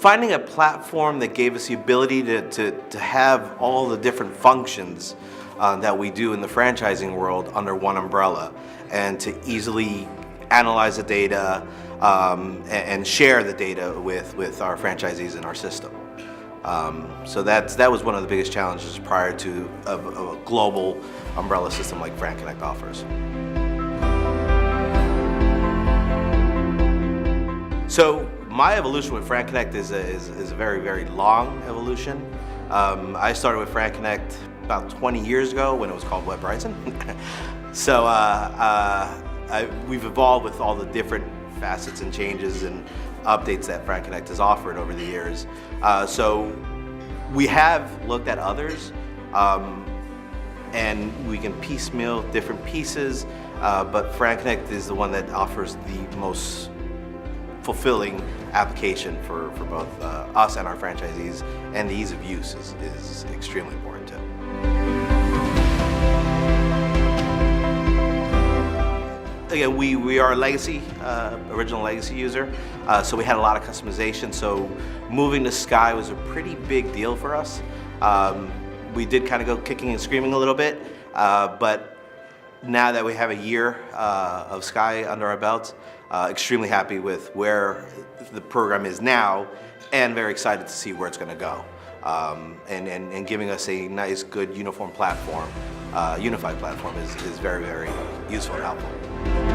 Finding a platform that gave us the ability to have all the different functions that we do in the franchising world under one umbrella, and to easily analyze the data and share the data with our franchisees in our system. So that was one of the biggest challenges prior to a global umbrella system like FranConnect offers. So my evolution with FranConnect is a very, very long evolution. I started with FranConnect about 20 years ago when it was called Web Horizon. So we've evolved with all the different facets and changes and updates that FranConnect has offered over the years. So we have looked at others, and we can piecemeal different pieces, but FranConnect is the one that offers the most fulfilling application for both us and our franchisees, and the ease of use is extremely important too. Again, we are a legacy, original legacy user, so we had a lot of customization, so moving to Sky was a pretty big deal for us. We did kind of go kicking and screaming a little bit, but now that we have a year of Sky under our belts, extremely happy with where the program is now, and very excited to see where it's going to go, and giving us a nice, good, uniform platform, unified platform is very, very useful and helpful.